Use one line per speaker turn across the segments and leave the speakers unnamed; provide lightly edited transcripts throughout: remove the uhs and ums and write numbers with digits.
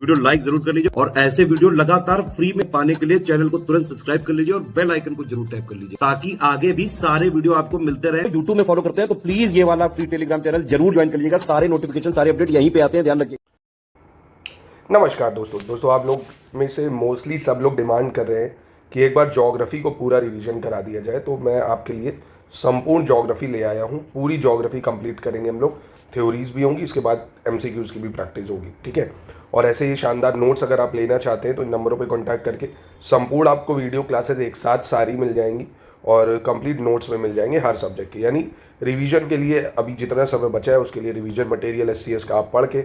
Video like जरूर कर लीजिए और ऐसे वीडियो लगातार फ्री में पाने के लिए चैनल को तुरंत सब्सक्राइब कर लीजिए और बेल आइकन को जरूर टैप कर लीजिए ताकि आगे भी सारे वीडियो आपको मिलते रहे।
यूट्यूब में फॉलो करते हैं तो प्लीज ये वाला फ्री टेलीग्राम चैनल जरूर ज्वाइन कर लीजिएगा। सारे नोटिफिकेशन सारे अपडेट यहीं पे आते हैं, ध्यान रखिए।
नमस्कार दोस्तों आप लोग में से मोस्टली सब लोग डिमांड कर रहे हैं कि एक बार ज्योग्राफी को पूरा रिवीजन करा दिया जाए, तो मैं आपके लिए संपूर्ण ज्योग्राफी ले आया हूँ। पूरी ज्योग्राफी कंप्लीट करेंगे हम लोग, थ्योरीज भी होंगी, इसके बाद एमसीक्यूज की भी प्रैक्टिस होगी, ठीक है। और ऐसे ही शानदार नोट्स अगर आप लेना चाहते हैं तो इन नंबरों पे कांटेक्ट करके संपूर्ण आपको वीडियो क्लासेस एक साथ सारी मिल जाएंगी और कंप्लीट नोट्स में मिल जाएंगे हर सब्जेक्ट के। यानी रिवीजन के लिए अभी जितना समय बचा है उसके लिए रिवीजन मटेरियल SCS का आप पढ़ के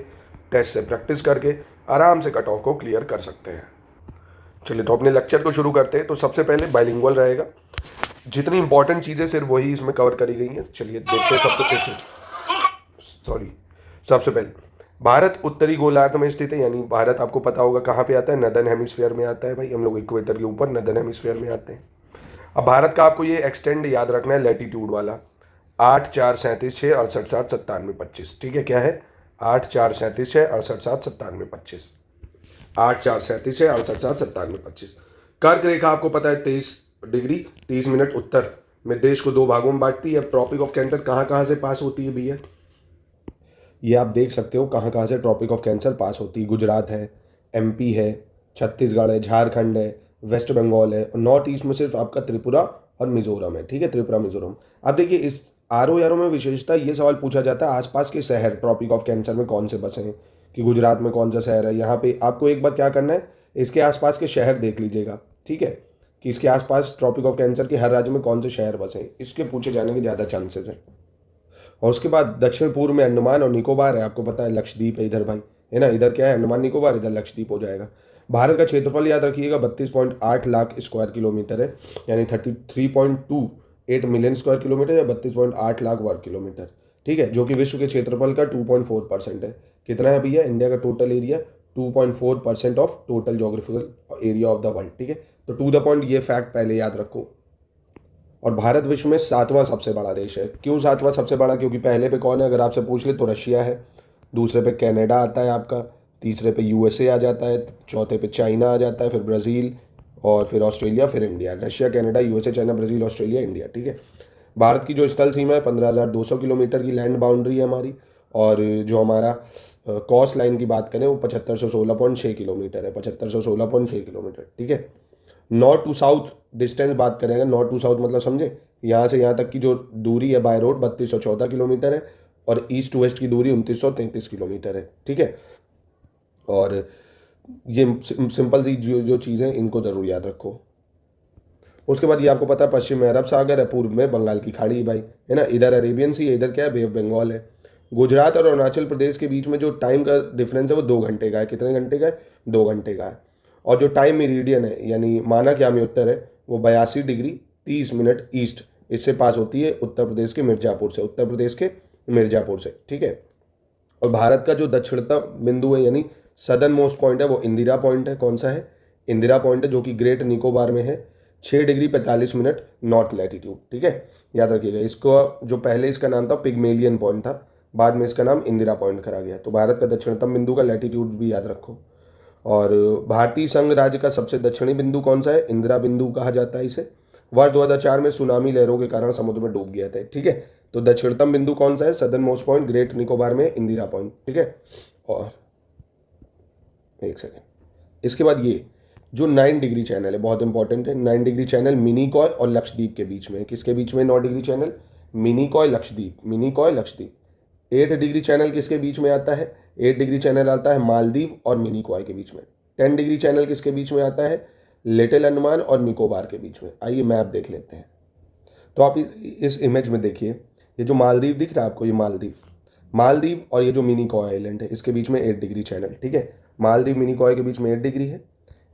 टेस्ट से प्रैक्टिस करके आराम से कट ऑफ को क्लियर कर सकते हैं। चलिए तो अपने लेक्चर को शुरू करते हैं। तो सबसे पहले बाइलिंगुअल रहेगा, जितनी इंपॉर्टेंट चीज़ें सिर्फ वही इसमें कवर करी गई हैं। चलिए देखते हैं। सबसे पहले भारत उत्तरी गोलार्ध में स्थित है, यानी भारत आपको पता होगा कहाँ पे आता है, नदर्न हेमिस्फीयर में आता है भाई। हम लोग इक्वेटर के ऊपर नदर्न हेमिस्फीयर में आते हैं। अब भारत का आपको ये एक्सटेंड याद रखना है, लैटिट्यूड वाला 8 4 37 6 68 7 97 25, ठीक है। क्या है? 8 4 37 6 68 7 97 25, 8 4 37 6 68 7 97 25। कर्क रेखा आपको पता है 23 डिग्री 30 मिनट उत्तर में देश को दो भागों में बांटती है। अब ट्रॉपिक ऑफ कैंसर कहाँ से पास होती है भैया, ये आप देख सकते हो कहाँ से ट्रॉपिक ऑफ कैंसर पास होती है। गुजरात है, MP है, छत्तीसगढ़ है, झारखंड है, वेस्ट बंगाल है, और नॉर्थ ईस्ट में सिर्फ आपका त्रिपुरा और मिजोरम है, ठीक है। त्रिपुरा मिजोरम। अब देखिए इस RO में विशेषता ये सवाल पूछा जाता है आसपास के शहर ट्रॉपिक ऑफ कैंसर में कौन से बसे हैं, कि गुजरात में कौन सा शहर है। यहाँ पे आपको एक बार क्या करना है, इसके आसपास के शहर देख लीजिएगा, ठीक है, कि इसके आसपास ट्रॉपिक ऑफ कैंसर के हर राज्य में कौन से शहर बसे हैं, इसके पूछे जाने के ज़्यादा चांसेस हैं। और उसके बाद दक्षिण पूर्व में अंडमान और निकोबार है, आपको पता है लक्षद्वीप है इधर भाई, है ना। इधर क्या है, अंडमान निकोबार, इधर लक्षद्वीप हो जाएगा। भारत का क्षेत्रफल याद रखिएगा 32.8 लाख स्क्वायर किलोमीटर है, यानी 33.28 मिलियन स्क्वायर किलोमीटर या 32.8 लाख वर्ग किलोमीटर, ठीक है, जो कि विश्व के क्षेत्रफल का 2.4% है। कितना है भैया? इंडिया का total area 2.4% of total geographical area of the world, ठीक है। तो टू द पॉइंट ये फैक्ट पहले याद रखो। और भारत विश्व में 7वां सबसे बड़ा देश है। क्यों 7वां सबसे बड़ा? क्योंकि पहले पे कौन है अगर आपसे पूछ ले तो रशिया है, दूसरे पे कनाडा आता है आपका, तीसरे पे USA आ जाता है, चौथे पे चाइना आ जाता है, फिर ब्राज़ील और फिर ऑस्ट्रेलिया, फिर India. Russia, Canada, USA, China, Brazil, Australia, India, ठीक है। भारत की जो स्थल सीमा है 15,200 किलोमीटर की लैंड बाउंड्री है हमारी, और जो हमारा कोस्ट लाइन की बात करें वो 7516.6 किलोमीटर है, 7516.6 किलोमीटर, ठीक है। नॉर्थ टू साउथ डिस्टेंस बात करेंगे, नॉर्थ टू साउथ मतलब समझे, यहाँ से यहाँ तक की जो दूरी है बाय रोड 3214 किलोमीटर है, और ईस्ट टू वेस्ट की दूरी 2933 किलोमीटर है, ठीक है। और ये सिंपल सी जो चीज़ें इनको ज़रूर याद रखो। उसके बाद ये आपको पता है पश्चिम में अरब सागर है, पूर्व में बंगाल की खाड़ी भाई, है ना। इधर अरेबियन सी है, इधर क्या है, बे ऑफ बंगाल है। गुजरात और अरुणाचल प्रदेश के बीच में जो टाइम का डिफरेंस है वो 2 घंटे का है। कितने घंटे का है? 2 घंटे का है। और जो टाइम मेरिडियन है, यानी माना क्या में उत्तर है, वो 82 डिग्री 30 मिनट ईस्ट, इससे पास होती है उत्तर प्रदेश के मिर्ज़ापुर से, उत्तर प्रदेश के मिर्ज़ापुर से, ठीक है। और भारत का जो दक्षिणतम बिंदु है यानी सदर्न मोस्ट पॉइंट है वो इंदिरा पॉइंट है। कौन सा है? इंदिरा पॉइंट है, जो कि ग्रेट निकोबार में है, 6 डिग्री 45 मिनट नॉर्थ लैटिट्यूड, ठीक है। याद रखिएगा इसको, जो पहले इसका नाम था पिग्मेलियन पॉइंट था, बाद में इसका नाम इंदिरा पॉइंट करा गया। तो भारत का दक्षिणतम बिंदु का लैटिट्यूड भी याद रखो। और भारतीय संघ राज्य का सबसे दक्षिणी बिंदु कौन सा है? इंदिरा बिंदु कहा जाता है इसे। वर्ष 2004 में सुनामी लहरों के कारण समुद्र में डूब गया था, ठीक है। तो दक्षिणतम बिंदु कौन सा है? Southern most point great Nicobar में इंदिरा पॉइंट, ठीक है। और एक सेकेंड, इसके बाद ये जो 9 डिग्री चैनल है बहुत इंपॉर्टेंट है। 9 डिग्री चैनल मिनिकॉय और लक्षद्वीप के बीच में है। किसके बीच में 9 degree channel? Minicoy Lakshadweep, Minicoy Lakshadweep. 8 degree channel किसके बीच में आता है? 8 डिग्री चैनल आता है मालदीव और मिनिकॉय के बीच में। 10 डिग्री चैनल किसके बीच में आता है? लिटिल अंडमान और निकोबार के बीच में। आइए मैप देख लेते हैं। तो आप इस इमेज में देखिए, ये जो मालदीव दिख रहा है आपको, ये मालदीव और ये जो मिनिकॉय आइलैंड है इसके बीच में 8 डिग्री चैनल, ठीक है। मालदीव मिनिकॉय के बीच में 8 डिग्री है,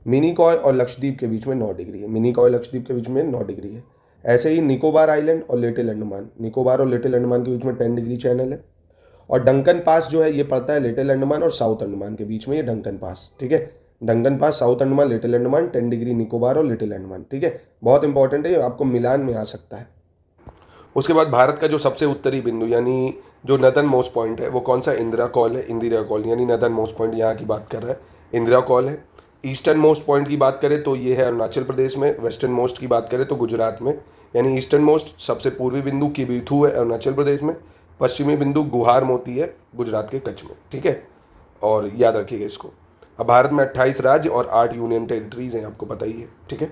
मिनिकॉय और लक्षद्वीप के बीच में 9 डिग्री है, मिनिकॉय लक्षद्वीप के बीच में 9 डिग्री है। ऐसे ही निकोबार आइलैंड और लिटिल अंडमान, निकोबार और लिटिल अंडमान के बीच में 10 डिग्री चैनल है। और डंकन पास जो है ये पड़ता है लिटिल अंडमान और साउथ अंडमान के बीच में, ये डंकन पास, ठीक है। Duncan pass, south Andaman, little Andaman, 10 degree Nicobar और लिटिल अंडमान, ठीक है। बहुत इंपॉर्टेंट है, आपको मिलान में आ सकता है। उसके बाद भारत का जो सबसे उत्तरी बिंदु यानी जो नदर्न मोस्ट पॉइंट है वो कौन सा? इंदिरा कॉल है, इंदिरा कॉल यानी नदर्न मोस्ट पॉइंट यहाँ की बात कर रहा है। इंदिरा कॉल है। ईस्टर्न मोस्ट पॉइंट की बात करें तो ये है अरुणाचल प्रदेश में। वेस्टर्न मोस्ट की बात करें तो गुजरात में, यानी ईस्टर्न मोस्ट सबसे पूर्वी बिंदु किबीथू है अरुणाचल प्रदेश में, पश्चिमी बिंदु गुहार मोती है गुजरात के कच्छ में, ठीक है, और याद रखिएगा इसको। अब भारत में 28 राज्य और 8 यूनियन टेरिटरीज हैं, आपको पता ही है, ठीक है।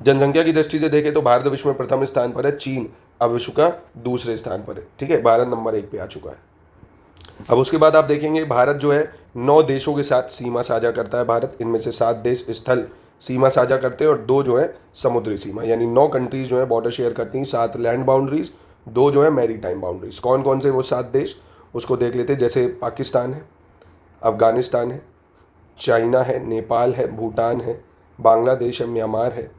जनसंख्या की दृष्टि से देखें तो भारत विश्व में प्रथम स्थान पर है, चीन अब विश्व का दूसरे स्थान पर है, ठीक है, भारत नंबर 1 पे आ चुका है। अब उसके बाद आप देखेंगे भारत जो है 9 देशों के साथ सीमा साझा करता है भारत, इनमें से 7 देश स्थल सीमा साझा करते हैं और 2 जो है समुद्री सीमा, यानी 9 कंट्रीज जो है बॉर्डर शेयर करती हैं, 7 लैंड बाउंड्रीज, 2 जो है मैरी टाइम बाउंड्रीज। कौन कौन से वो 7 देश उसको देख लेते हैं, जैसे पाकिस्तान है, अफगानिस्तान है, चाइना है, नेपाल है, भूटान है, बांग्लादेश है, म्यांमार है,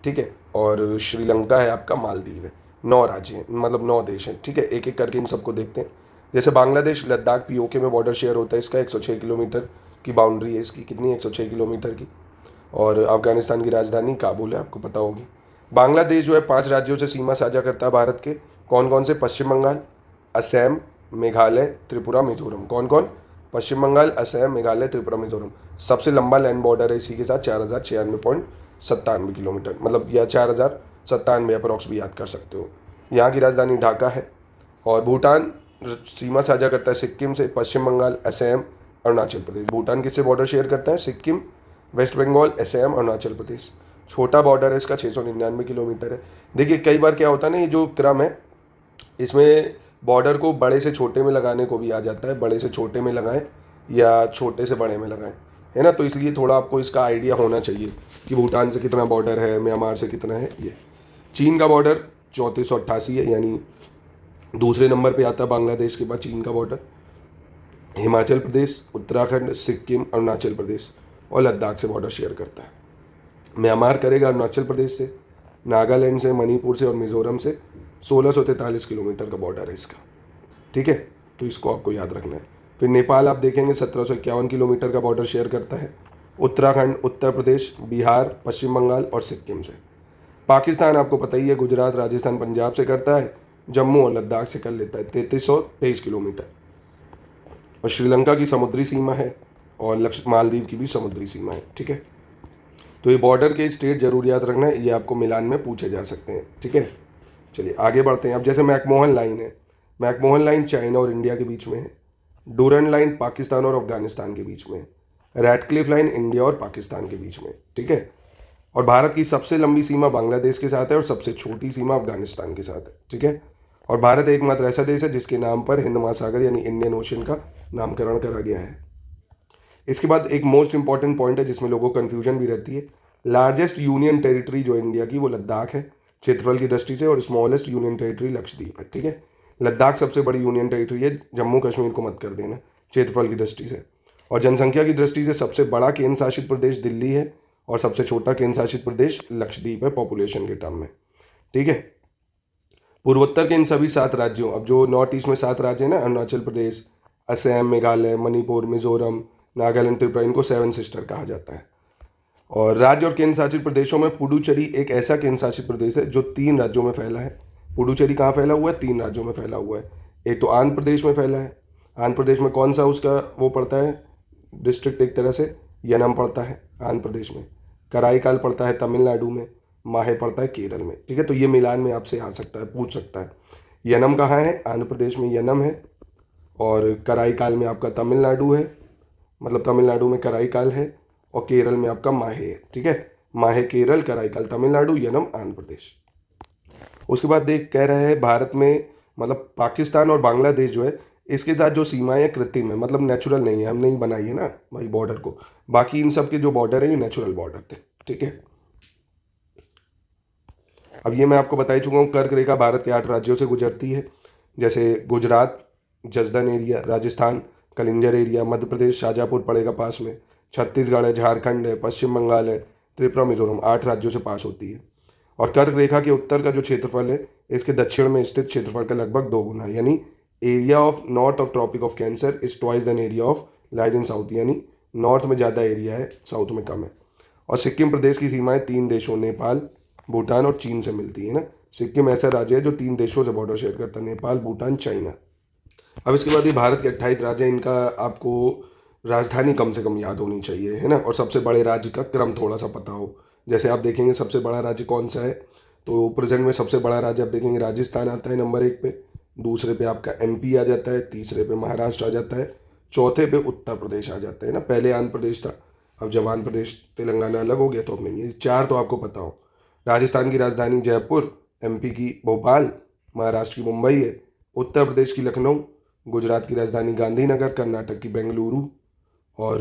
ठीक है, और श्रीलंका है, आपका मालदीव है। 9 राज्य हैं, मतलब 9 देश हैं, ठीक है। एक एक करके इन सबको देखते हैं। जैसे बांग्लादेश लद्दाख पीओके में बॉर्डर शेयर होता है, इसका 106 किलोमीटर की बाउंड्री है इसकी, कितनी 106 किलोमीटर की। और अफगानिस्तान की राजधानी काबुल है, आपको पता होगी। बांग्लादेश जो है 5 राज्यों से सीमा साझा करता है भारत के। कौन कौन से? पश्चिम बंगाल, असम, मेघालय, त्रिपुरा, मिजोरम। कौन कौन? पश्चिम बंगाल, असम, मेघालय, त्रिपुरा, मिजोरम। सबसे लंबा लैंड बॉर्डर है इसी के साथ, 4096.97 किलोमीटर, मतलब या 4097 अप्रॉक्स भी याद कर सकते हो। यहाँ की राजधानी ढाका है। और भूटान सीमा साझा करता है सिक्किम से, पश्चिम बंगाल, असम, अरुणाचल प्रदेश। भूटान किससे बॉर्डर शेयर करता है? सिक्किम, वेस्ट बंगाल, असम, अरुणाचल प्रदेश। छोटा बॉर्डर है इसका, 699 किलोमीटर है। देखिए कई बार क्या होता है ना, ये जो क्रम है इसमें बॉर्डर को बड़े से छोटे में लगाने को भी आ जाता है, बड़े से छोटे में लगाएं या छोटे से बड़े में लगाएं, है ना। तो इसलिए थोड़ा आपको इसका आइडिया होना चाहिए कि भूटान से कितना बॉर्डर है, म्यांमार से कितना है। ये चीन का बॉर्डर 3488 है, यानी दूसरे नंबर पे आता है बांग्लादेश के बाद चीन का बॉर्डर। हिमाचल प्रदेश, उत्तराखंड, सिक्किम, अरुणाचल प्रदेश और लद्दाख से बॉर्डर शेयर करता है। म्यांमार करेगा अरुणाचल प्रदेश से, नागालैंड से, मणिपुर से और मिजोरम से। 1643 किलोमीटर का बॉर्डर है इसका, ठीक है, तो इसको आपको याद रखना है। फिर नेपाल आप देखेंगे 1751 किलोमीटर का बॉर्डर शेयर करता है उत्तराखंड, उत्तर प्रदेश, बिहार, पश्चिम बंगाल और सिक्किम से। पाकिस्तान आपको पता ही है, गुजरात, राजस्थान, पंजाब से करता है, जम्मू और लद्दाख से कर लेता है 3323 किलोमीटर। और श्रीलंका की समुद्री सीमा है और मालदीव की भी समुद्री सीमा है, ठीक है। तो ये बॉर्डर के स्टेट जरूर याद रखना है, ये आपको मिलान में पूछे जा सकते हैं, ठीक है। चलिए आगे बढ़ते हैं। अब जैसे मैकमोहन लाइन है, मैकमोहन लाइन चाइना और इंडिया के बीच में है। डूरन लाइन पाकिस्तान और अफगानिस्तान के बीच में है। रैडक्लिफ लाइन इंडिया और पाकिस्तान के बीच में, ठीक है। और भारत की सबसे लंबी सीमा बांग्लादेश के साथ है और सबसे छोटी सीमा अफगानिस्तान के साथ है, ठीक है। और भारत एकमात्र ऐसा देश है जिसके नाम पर हिंद महासागर यानी इंडियन ओशन का नामकरण करा गया है। इसके बाद एक मोस्ट इंपॉर्टेंट पॉइंट है जिसमें लोगों को कन्फ्यूजन भी रहती है। लार्जेस्ट यूनियन टेरिटरी जो इंडिया की वो लद्दाख है क्षेत्रफल की दृष्टि से, और स्मॉलेस्ट यूनियन टेरिटरी लक्षद्वीप है, ठीक है। लद्दाख सबसे बड़ी यूनियन टेरिटरी है, जम्मू कश्मीर को मत कर देना क्षेत्रफल की दृष्टि से। और जनसंख्या की दृष्टि से सबसे बड़ा केंद्र शासित प्रदेश दिल्ली है और सबसे छोटा केंद्र शासित प्रदेश लक्षद्वीप है पॉपुलेशन के टर्म में, ठीक है। पूर्वोत्तर के इन सभी 7 राज्यों, अब जो नॉर्थ ईस्ट में 7 राज्य हैं ना, अरुणाचल प्रदेश, असम, मेघालय, मणिपुर, मिजोरम, नागालैंड, त्रिपुरा, इनको 7 सिस्टर कहा जाता है। और राज्य और केंद्र शासित प्रदेशों में पुडुचेरी एक ऐसा केंद्र शासित प्रदेश है जो 3 राज्यों में फैला है। पुडुचेरी कहाँ फैला हुआ है? 3 राज्यों में फैला हुआ है। एक तो आंध्र प्रदेश में फैला है। आंध्र प्रदेश में कौन सा उसका वो पड़ता है डिस्ट्रिक्ट? एक तरह से यनम पड़ता है आंध्र प्रदेश में, कराईकाल पड़ता है तमिलनाडु में, माहे पड़ता है केरल में, ठीक है। तो ये मिलान में आपसे आ सकता है, पूछ सकता है। यनम कहाँ है? आंध्र प्रदेश में यनम है और कराईकाल में आपका तमिलनाडु है, मतलब तमिलनाडु में कराईकाल है, और केरल में आपका माहे है, ठीक है। माहे केरल, कराईकाल तमिलनाडु, यनम आंध्र प्रदेश। उसके बाद देख कह रहे हैं भारत में मतलब पाकिस्तान और बांग्लादेश जो है इसके साथ जो सीमाएं कृत्रिम है, मतलब नेचुरल नहीं है, हमने ही बनाई है ना भाई बॉर्डर को। बाकी इन सब के जो बॉर्डर है ये नेचुरल बॉर्डर थे, ठीक है। अब ये मैं आपको बता ही चुका हूँ, कर्क रेखा भारत के 8 राज्यों से गुजरती है, जैसे गुजरात, जसदन एरिया, राजस्थान, कलिंजर एरिया, मध्य प्रदेश, शाजापुर पड़ेगा पास में, छत्तीसगढ़ है, झारखंड है, पश्चिम बंगाल है, त्रिपुरा, मिजोरम, 8 राज्यों से पास होती है। और कर्क रेखा के उत्तर का जो क्षेत्रफल है इसके दक्षिण में स्थित क्षेत्रफल का लगभग 2 गुना, यानी area of north of Tropic of Cancer is twice than area of lies in south, यानी नॉर्थ में ज़्यादा एरिया है, साउथ में कम है। और सिक्किम प्रदेश की सीमाएं 3 देशों नेपाल, भूटान और चीन से मिलती है ना। सिक्किम ऐसा राज्य है जो 3 देशों से बॉर्डर शेयर करता है, नेपाल, भूटान, चाइना। अब इसके बाद ये भारत के 28 राज्य हैं, इनका आपको राजधानी कम से कम याद होनी चाहिए, है ना, और सबसे बड़े राज्य का क्रम थोड़ा सा पता हो। जैसे आप देखेंगे सबसे बड़ा राज्य कौन सा है, तो प्रेजेंट में सबसे बड़ा राज्य आप देखेंगे राजस्थान आता है नंबर 1 पे, दूसरे पे आपका MP आ जाता है, तीसरे पे महाराष्ट्र आ जाता है, चौथे पे उत्तर प्रदेश आ जाता है ना। पहले आंध्र प्रदेश था, अब जब आंध्र प्रदेश तेलंगाना अलग हो गया तो अब नहीं है। 4 तो आपको पता हो। राजस्थान की राजधानी जयपुर, MP की भोपाल, महाराष्ट्र की मुंबई है, उत्तर प्रदेश की लखनऊ, गुजरात की राजधानी गांधीनगर, कर्नाटक की बेंगलुरु, और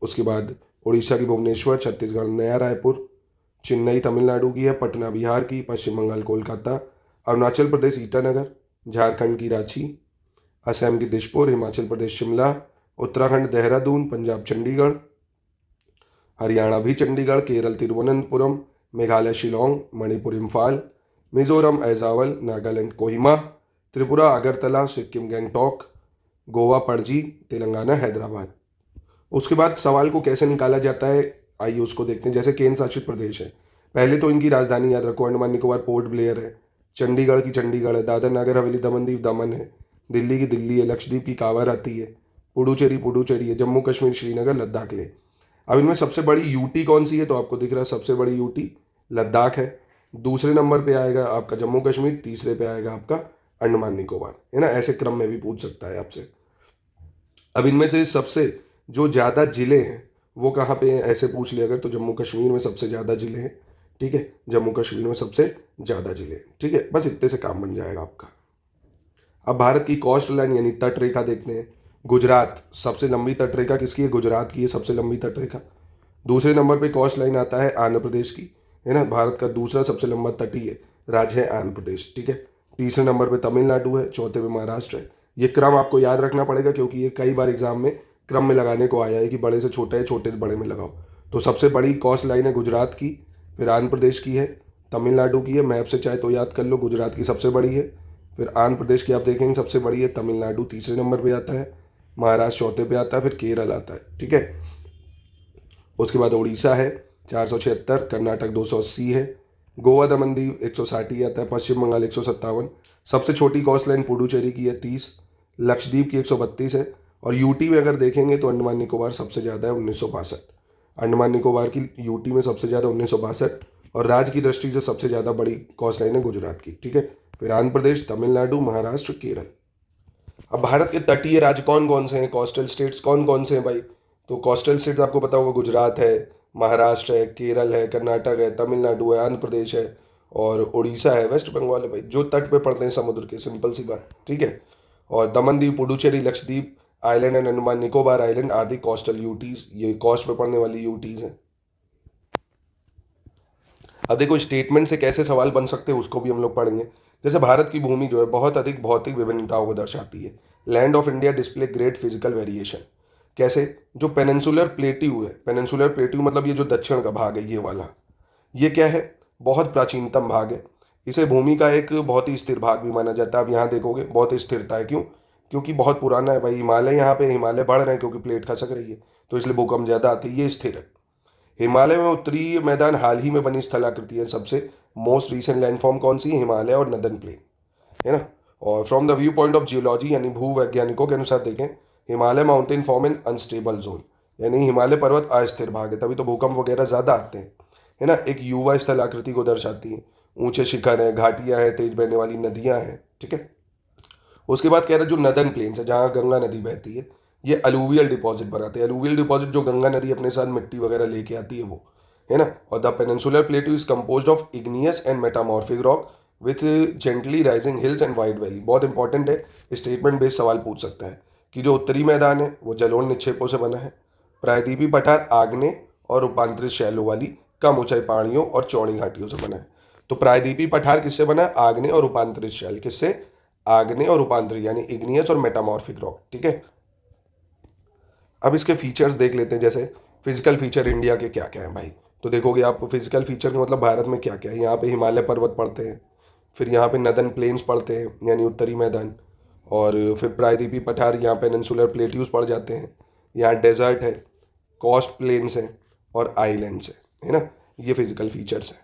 उसके बाद उड़ीसा की भुवनेश्वर, छत्तीसगढ़ नया रायपुर, चेन्नई तमिलनाडु की है, पटना बिहार की, पश्चिम बंगाल कोलकाता, अरुणाचल प्रदेश ईटानगर, झारखंड की रांची, असम की दिसपुर, हिमाचल प्रदेश शिमला, उत्तराखंड देहरादून, पंजाब चंडीगढ़, हरियाणा भी चंडीगढ़, केरल तिरुवनंतपुरम, मेघालय शिलोंग, मणिपुर इम्फाल, मिजोरम ऐजावल, नागालैंड कोहिमा, त्रिपुरा अगरतला, सिक्किम गैंगटॉक, गोवा पणजी, तेलंगाना हैदराबाद। उसके बाद सवाल को कैसे निकाला जाता है, आइए उसको देखते हैं। जैसे केंद्र शासित प्रदेश है, पहले तो इनकी राजधानी याद रखो, अंडमान निकोबार पोर्ट ब्लेयर है, चंडीगढ़ की चंडीगढ़ है, दादर नागर हवेली दमन दीव दमन है, दिल्ली की दिल्ली है, लक्षद्वीप की कावर आती है, पुडुचेरी पुडुचेरी है, जम्मू कश्मीर श्रीनगर लद्दाख ले। अब इनमें सबसे बड़ी UT कौन सी है, तो आपको दिख रहा है सबसे बड़ी UT लद्दाख है, दूसरे नंबर पे आएगा आपका जम्मू कश्मीर, तीसरे पे आएगा आपका अंडमान निकोबार, है ना। ऐसे क्रम में भी पूछ सकता है आपसे। अब इनमें से सबसे जो ज़्यादा जिले हैं वो कहाँ पे हैं, ऐसे पूछ लिया अगर, तो जम्मू कश्मीर में सबसे ज़्यादा जिले हैं, ठीक है, जम्मू कश्मीर में सबसे ज़्यादा जिले हैं, ठीक है। बस इतने से काम बन जाएगा आपका। अब भारत की कोस्ट लाइन यानी तट रेखा देखते हैं। गुजरात सबसे लंबी तट रेखा किसकी है, गुजरात की है सबसे लंबी तट रेखा। दूसरे नंबर पे कोस्ट लाइन आता है आंध्र प्रदेश की, है ना, भारत का दूसरा सबसे लंबा तटीय राज्य है आंध्र प्रदेश, ठीक है। तीसरे नंबर पे तमिलनाडु है, चौथे पे महाराष्ट्र है। ये क्रम आपको याद रखना पड़ेगा क्योंकि ये कई बार एग्जाम में क्रम में लगाने को आया है कि बड़े से छोटे है, छोटे से बड़े में लगाओ। तो सबसे बड़ी कोस्ट लाइन है गुजरात की, फिर आंध्र प्रदेश की है, तमिलनाडु की है, मैप से चाहे तो याद कर लो, गुजरात की सबसे बड़ी है, फिर आंध्र प्रदेश की आप देखेंगे सबसे बड़ी है, तमिलनाडु तीसरे नंबर पे आता है, महाराष्ट्र चौथे पे आता है, फिर केरल आता है, ठीक है। उसके बाद उड़ीसा है 476, कर्नाटक 280 है, गोवा दमन दीव 160 ही आता है, पश्चिम बंगाल 157, सबसे छोटी कोस्ट लाइन पुडुचेरी की है 30, लक्षद्वीप की 132 है, और UT में अगर देखेंगे तो अंडमान निकोबार सबसे ज़्यादा है 1962। अंडमान निकोबार की UT में सबसे ज़्यादा 1962, और राज्य की दृष्टि से सबसे ज़्यादा बड़ी कोस्ट लाइन है गुजरात की, ठीक है। फिर आंध्र प्रदेश, तमिलनाडु, महाराष्ट्र, केरल। अब भारत के तटीय राज्य कौन कौन से हैं, कोस्टल स्टेट्स कौन कौन से हैं भाई, तो कोस्टल स्टेट्स आपको पता होगा, गुजरात है, महाराष्ट्र है, केरल है, कर्नाटक है, तमिलनाडु है, आंध्र प्रदेश है, और उड़ीसा है, वेस्ट बंगाल है भाई, जो तट पे पड़ते हैं समुद्र के, सिंपल सी बात, ठीक है। और Daman Diu, Puducherry, Lakshadweep island and Andaman Nicobar island are the coastal UTs, ये कोस्ट पे पड़ने वाली UTs हैं। अब देखो स्टेटमेंट से कैसे सवाल बन सकते हैं उसको भी हम लोग पढ़ेंगे। जैसे भारत की भूमि जो है बहुत अधिक भौतिक विभिन्नताओं को दर्शाती है। Land of India display great physical variation. कैसे, जो पेनिनसुलर प्लेट्यू है, पेनिनसुलर प्लेट्यू मतलब ये जो दक्षिण का भाग है ये वाला, ये क्या है, बहुत प्राचीनतम भाग है। इसे भूमि का एक बहुत ही स्थिर भाग भी माना जाता है। आप यहाँ देखोगे बहुत स्थिरता है, क्यों, क्योंकि बहुत पुराना है भाई। हिमालय यहाँ पे हिमालय बढ़ रहे हैं क्योंकि प्लेट खसक रही है, तो इसलिए भूकंप ज़्यादा आते हैं, ये स्थिर है। हिमालय में उत्तरी मैदान हाल ही में बनी स्थलाकृति है। सबसे मोस्ट रीसेंट लैंडफॉर्म कौन सी है, हिमालय और नदन प्लेन, है ना। और from the view point of geology यानी भूवैज्ञानिकों के अनुसार देखें, Himalaya mountain form in unstable zone, यानी हिमालय पर्वत अस्थिर भाग है, तभी तो भूकंप वगैरह ज़्यादा आते हैं, है ना। एक युवा स्थलाकृति को दर्शाती है, ऊंचे शिखर हैं, घाटियाँ हैं, तेज बहने वाली नदियाँ हैं, ठीक है। उसके बाद कह रहा है जो नदन प्लेन्स है जहाँ गंगा नदी बहती है, ये अलूवियल डिपॉजिट बनाते हैं। अलूवियल डिपॉजिट जो गंगा नदी अपने साथ मिट्टी वगैरह लेके आती है वो, है ना। और the peninsular plateau is composed of igneous and metamorphic rock with gently rising hills and wide valley. बहुत इंपॉर्टेंट है, स्टेटमेंट बेस्ड सवाल पूछ सकता है कि जो उत्तरी मैदान है वो जलोढ़ निक्षेपों से बना है। प्रायद्वीपीय पठार आग्नेय और रूपांतरित शैलों वाली कम ऊंचाई पहाड़ियों और चौड़ी घाटियों से बना है। तो प्रायद्वीपीय पठार किससे बना है, आग्नेय और रूपांतरित शैल, किससे, आग्नेय और रूपांतरित यानी इग्नियस और मेटामॉर्फिक रॉक, ठीक है। अब इसके फीचर्स देख लेते हैं। जैसे फिजिकल फीचर इंडिया के क्या क्या हैं भाई, तो देखोगे आप फिजिकल फीचर का मतलब भारत में क्या क्या है। यहाँ पे हिमालय पर्वत पड़ते हैं, फिर यहाँ पे नदन प्लेन्स पड़ते हैं यानी उत्तरी मैदान, और फिर प्रायद्वीपीय पठार, यहाँ पेनिनसुलर प्लेट्यूज पड़ जाते हैं, यहाँ डेजर्ट है, कोस्ट प्लेन्स हैं और आइलैंड्स है ना। ये फिजिकल फीचर्स हैं।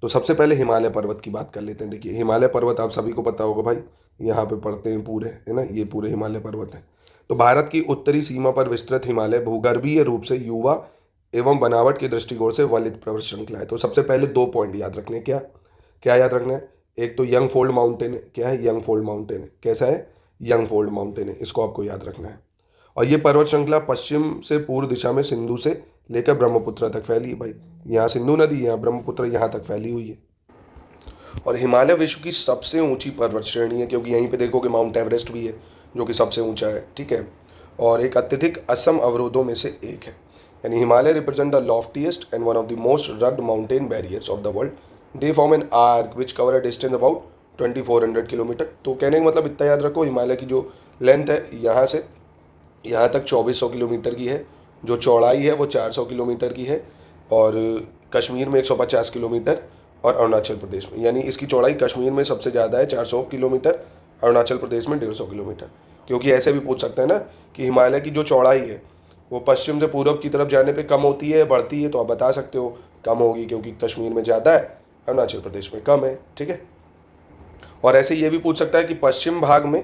तो सबसे पहले हिमालय पर्वत की बात कर लेते हैं। देखिए हिमालय पर्वत आप सभी को पता होगा भाई, यहाँ पे पड़ते हैं पूरे, है ना, ये पूरे हिमालय पर्वत हैं। तो भारत की उत्तरी सीमा पर विस्तृत हिमालय भूगर्भीय रूप से युवा एवं बनावट के दृष्टिकोण से वलित पर्वत श्रृंखला है। तो सबसे पहले 2 पॉइंट याद रखने, क्या क्या याद रखना है? एक तो यंग फोल्ड माउंटेन है। क्या है? यंग फोल्ड माउंटेन है। कैसा है? यंग फोल्ड माउंटेन है, इसको आपको याद रखना है। और ये पर्वत श्रृंखला पश्चिम से पूर्व दिशा में सिंधु से लेकर ब्रह्मपुत्र तक फैली है भाई। यहाँ सिंधु नदी, यहाँ ब्रह्मपुत्र, यहाँ तक फैली हुई है। और हिमालय विश्व की सबसे ऊंची पर्वत श्रेणी है, क्योंकि यहीं पे देखोगे माउंट एवरेस्ट भी है जो कि सबसे ऊंचा है, ठीक है। और एक अत्यधिक असम अवरोधों में से एक है, यानी Himalaya represent the loftiest and one of the most rugged mountain barriers of the world. They form an arc which cover a distance about 2400 kilometre. तो कहने का मतलब इतना याद रखो, हिमालय की जो लेंथ है यहाँ से यहाँ तक 2400 किलोमीटर की है, जो चौड़ाई है वो 400 किलोमीटर की है, और कश्मीर में 150 किलोमीटर, और अरुणाचल प्रदेश में, यानी इसकी चौड़ाई कश्मीर में सबसे ज़्यादा है 400 किलोमीटर, अरुणाचल प्रदेश में 150 किलोमीटर। क्योंकि ऐसे भी पूछ सकते हैं ना कि हिमालय की जो चौड़ाई है वो पश्चिम से पूर्व की तरफ जाने पे कम होती है, बढ़ती है, तो आप बता सकते हो कम होगी, क्योंकि कश्मीर में ज़्यादा है, अरुणाचल प्रदेश में कम है, ठीक है। और ऐसे ये भी पूछ सकता है कि पश्चिम भाग में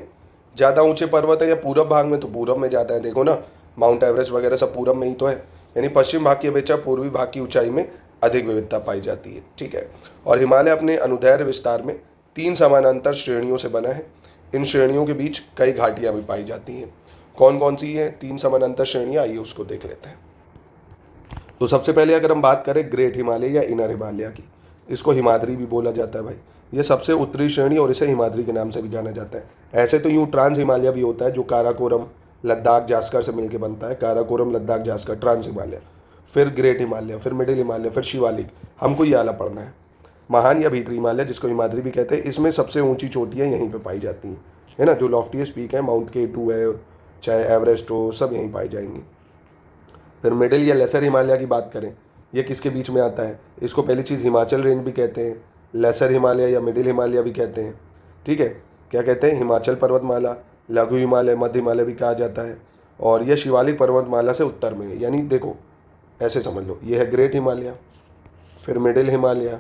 ज़्यादा ऊंचे पर्वत है या पूर्व भाग में, तो पूर्व में ज़्यादा है। देखो ना, माउंट एवरेस्ट वगैरह सब पूर्व में ही तो है, यानी पश्चिम भाग की अपेक्षा पूर्वी भाग की ऊंचाई में अधिक विविधता पाई जाती है, ठीक है। और हिमालय अपने अनुदैर्ध्य विस्तार में 3 समानांतर श्रेणियों से बना है। इन श्रेणियों के बीच कई घाटियाँ भी पाई जाती हैं। कौन कौन सी हैं 3 समानांतर श्रेणियाँ, आइए उसको देख लेते हैं। तो सबसे पहले अगर हम बात करें ग्रेट हिमालय या इनर हिमालय की, इसको हिमाद्री भी बोला जाता है भाई। ये सबसे उत्तरी श्रेणी और इसे हिमाद्री के नाम से भी जाना जाता है। ऐसे तो यूँ ट्रांस हिमालय भी होता है, जो काराकोरम, लद्दाख, जास्कर से मिलकर बनता है। काराकोरम, लद्दाख, जास्कर, ट्रांस हिमालय, फिर ग्रेट हिमालय, फिर मिडिल हिमालय, फिर शिवालिक। हमको ये आला पढ़ना है। महान या भीतरी हिमालय, जिसको हिमाद्री भी कहते हैं, इसमें सबसे ऊंची चोटियाँ यहीं पे पाई जाती हैं, है ना। जो लॉफ्टीएस्ट पीक है, माउंट K2 है, चाहे एवरेस्ट हो, सब यहीं पाई जाएंगी। फिर मिडिल या लेसर हिमालय की बात करें, ये किसके बीच में आता है? इसको पहली चीज़ हिमाचल रेंज भी कहते हैं, लेसर हिमालय या मिडिल हिमालय भी कहते हैं, ठीक है। क्या कहते हैं? हिमाचल पर्वतमाला, लघु हिमालय, मध्य हिमालय भी कहा जाता है। और यह शिवालिक पर्वतमाला से उत्तर में है, यानी देखो ऐसे समझ लो, ये है ग्रेट हिमालय, फिर मिडिल हिमालय,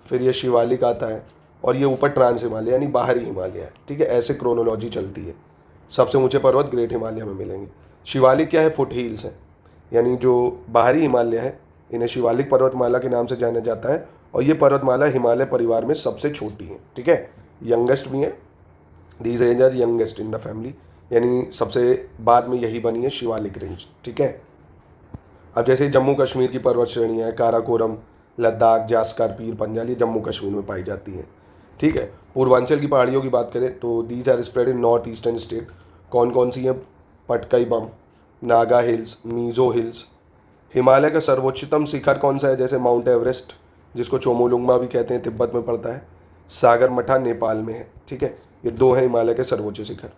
फिर ये शिवालिक आता है, और ये ऊपर ट्रांस हिमालय यानी बाहरी हिमालय है, ठीक है। ऐसे क्रोनोलॉजी चलती है। सबसे ऊंचे पर्वत ग्रेट हिमालय में मिलेंगे। शिवालिक क्या है? फुट हिल्स है, यानी जो बाहरी हिमालय है इन्हें शिवालिक पर्वतमाला के नाम से जाना जाता है। और ये पर्वतमाला हिमालय परिवार में सबसे छोटी है, ठीक है। यंगेस्ट भी है, these range are youngest in the family, यानी सबसे बाद में यही बनी है शिवालिक रेंज, ठीक है। अब जैसे जम्मू कश्मीर की पर्वत श्रेणियाँ है, काराकोरम, लद्दाख, जास्कर, पीर पंजाल, ये जम्मू कश्मीर में पाई जाती हैं, ठीक है। पूर्वांचल की पहाड़ियों की बात करें तो these are spread in north eastern state. कौन कौन सी हैं? Patkai Bum, Naga hills, Mizo hills. हिमालय का सर्वोच्चतम शिखर कौन सा है? जैसे माउंट एवरेस्ट, जिसको चोमोलुंगमा भी कहते हैं, तिब्बत में पड़ता है। सागरमठा नेपाल में है, ठीक है। ये 2 हैं हिमालय के सर्वोच्च शिखर।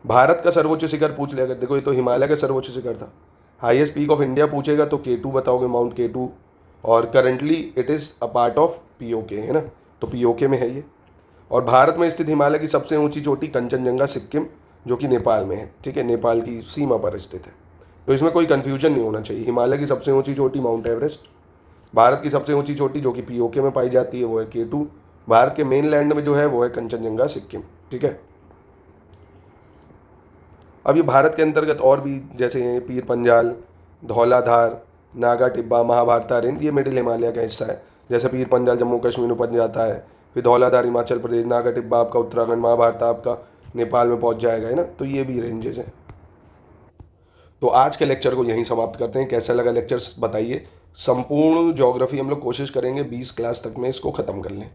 भारत का सर्वोच्च शिखर पूछ लिया, अगर देखो ये तो हिमालय का सर्वोच्च शिखर था। हाईएस्ट पीक ऑफ इंडिया पूछेगा तो K2 बताओगे, माउंट K2, और currently it is a part of POK, है ना, तो POK में है ये। और भारत में स्थित हिमालय की सबसे ऊंची चोटी कंचनजंगा सिक्किम, जो कि नेपाल में है, ठीक है, नेपाल की सीमा पर स्थित है। तो इसमें कोई कन्फ्यूजन नहीं होना चाहिए। हिमालय की सबसे ऊंची चोटी माउंट एवरेस्ट, भारत की सबसे ऊंची चोटी जो कि POK में पाई जाती है वो है K2, भारत के मेन लैंड में जो है वो है कंचनजंगा सिक्किम, ठीक है। अब ये भारत के अंतर्गत और भी जैसे पीर पंजाल, धौलाधार, नागा टिब्बा, महाभारता रेंज, ये मिडिल हिमालय का हिस्सा है। जैसे पीर पंजाल जम्मू कश्मीर में पहुंच जाता है, फिर धौलाधार हिमाचल प्रदेश, नागा टिब्बा आपका उत्तराखंड, महाभारता आपका नेपाल में पहुंच जाएगा, है ना। तो ये भी रेंजेस हैं। तो आज के लेक्चर को यहीं समाप्त करते हैं। कैसा लगा लेक्चर बताइए। संपूर्ण ज्योग्राफी हम लोग कोशिश करेंगे 20 क्लास तक में इसको ख़त्म कर लें।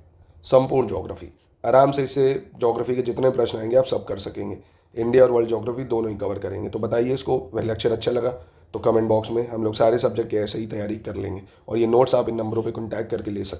संपूर्ण ज्योग्राफी आराम से, इससे ज्योग्राफी के जितने प्रश्न आएंगे आप सब कर सकेंगे। इंडिया और वर्ल्ड ज्योग्राफी दोनों ही कवर करेंगे। तो बताइए इसको वह लेक्चर अच्छा लगा तो कमेंट बॉक्स में, हम लोग सारे सब्जेक्ट की ऐसे ही तैयारी कर लेंगे। और ये नोट्स आप इन नंबरों पे कॉन्टैक्ट करके ले सकते हैं।